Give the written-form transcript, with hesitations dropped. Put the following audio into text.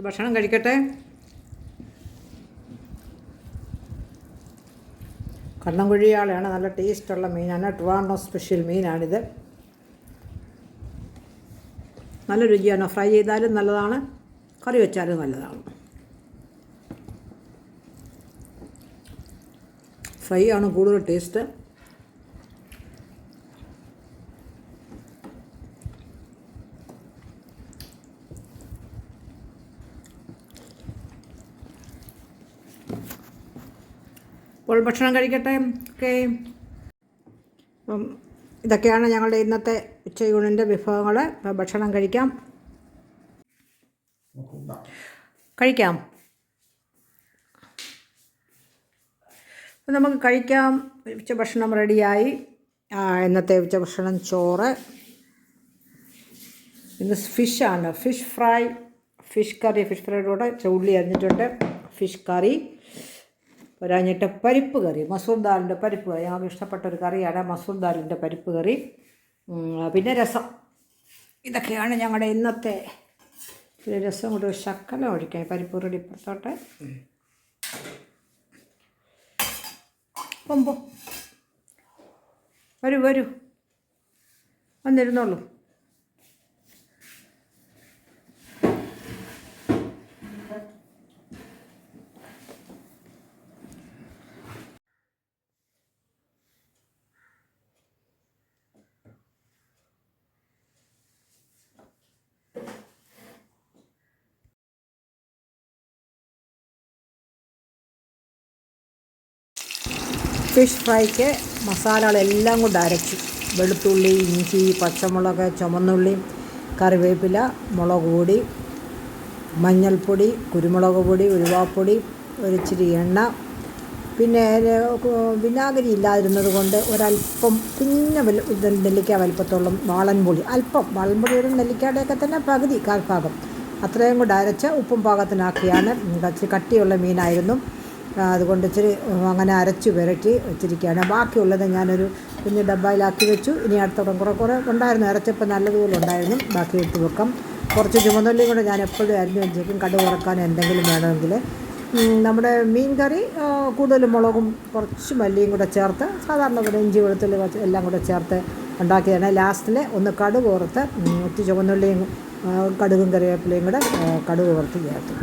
ഭക്ഷണം കഴിക്കട്ടെ. കണ്ണൻകുഴിയാളാണ്, നല്ല ടേസ്റ്റുള്ള മീനാണ്. ട്രിവാൻഡ്രം സ്പെഷ്യൽ മീനാണിത്. നല്ല രുചിയാണ്. ഫ്രൈ ചെയ്താലും നല്ലതാണ്, കറി വെച്ചാലും നല്ലതാണ്. ഫ്രൈ ആണ് കൂടുതൽ ടേസ്റ്റ്. ഇപ്പോൾ ഭക്ഷണം കഴിക്കട്ടെ. ഓക്കെ, അപ്പം ഇതൊക്കെയാണ് ഞങ്ങളുടെ ഇന്നത്തെ ഉച്ചയൂണിൻ്റെ വിഭവങ്ങൾ. ഭക്ഷണം കഴിക്കാം. അപ്പം നമുക്ക് കഴിക്കാം. ഉച്ചഭക്ഷണം റെഡിയായി. ഇന്നത്തെ ഉച്ചഭക്ഷണം ചോറ്. ഇന്ന് ഫിഷാണ്, fish fry, fish curry. Fish ഫ്രൈയുടെ കൂടെ ഉള്ളി അരിഞ്ഞിട്ടുണ്ട്. ഫിഷ് കറി പോരാഞ്ഞിട്ട് പരിപ്പ് കറി, മസൂർ ദാലിൻ്റെ പരിപ്പ് കറി. ഞങ്ങൾക്ക് ഇഷ്ടപ്പെട്ട ഒരു കറിയാണ് മസൂർ ദാലിൻ്റെ പരിപ്പ് കറി. പിന്നെ രസം. ഇതൊക്കെയാണ് ഞങ്ങളുടെ ഇന്നത്തെ. രസം കൊണ്ട് ശക്കലം ഒഴിക്കാം. പരിപ്പ് കറി ഇപ്പുറത്തോട്ടെ. പൊമ്പോ വരൂ വരൂ, വന്നിരുന്നോളൂ. ഫിഷ് ഫ്രൈക്ക് മസാലകളെല്ലാം കൊണ്ട് അരച്ചു. വെളുത്തുള്ളി, ഇഞ്ചി, പച്ചമുളക്, ചുമന്നുള്ളി, കറിവേപ്പില, മുളക് പൊടി, മഞ്ഞൾപ്പൊടി, കുരുമുളക് പൊടി, ഉലുവാപ്പൊടി, ഒരിച്ചിരി എണ്ണ. പിന്നെ വിനാഗിരി ഇല്ലാതിരുന്നത് കൊണ്ട് ഒരല്പം കുഞ്ഞ നെല്ലിക്ക വലിപ്പത്തോളം വാളൻപൊടി, അല്പം വാളൻപൊടി, ഒരു നെല്ലിക്കയുടെയൊക്കെ തന്നെ പകുതി, കാൽഭാഗം അത്രയും കൂടെ അരച്ച് ഉപ്പും പാകത്തിനാക്കിയാണ്. ഇച്ചിരി കട്ടിയുള്ള മീനായിരുന്നു, അതുകൊണ്ട് ഇച്ചിരി അങ്ങനെ അരച്ച് പുരട്ടി വെച്ചിരിക്കുകയാണ്. ബാക്കിയുള്ളത് ഞാനൊരു കുഞ്ഞ് ഡബ്ബയിലാക്കി വെച്ചു. ഇനി അടുത്തോളം കുറേ ഉണ്ടായിരുന്നു, അരച്ചപ്പോൾ നല്ലതുപോലെ ഉണ്ടായിരുന്നു. ബാക്കി എടുത്ത് വെക്കാം. കുറച്ച് ചുമന്നുള്ളിയും കൂടെ ഞാൻ എപ്പോഴും അരിഞ്ഞ് വെച്ചേക്കും, കടുക് വറക്കാൻ എന്തെങ്കിലും വേണമെങ്കിൽ. നമ്മുടെ മീൻ കറി കൂടുതൽ മുളകും കുറച്ച് മല്ലിയും കൂടെ ചേർത്ത്, സാധാരണ പോലെ ഇഞ്ചി വെളുത്തുള്ളി എല്ലാം കൂടെ ചേർത്ത് ഉണ്ടാക്കിയതാണ്. ലാസ്റ്റിൽ ഒന്ന് കടുക് വറുത്ത്, ചുമന്നുള്ളിയും കടുകും കറിവേപ്പിലയും കൂടെ കടുക് വറുത്ത് ചേർത്തു.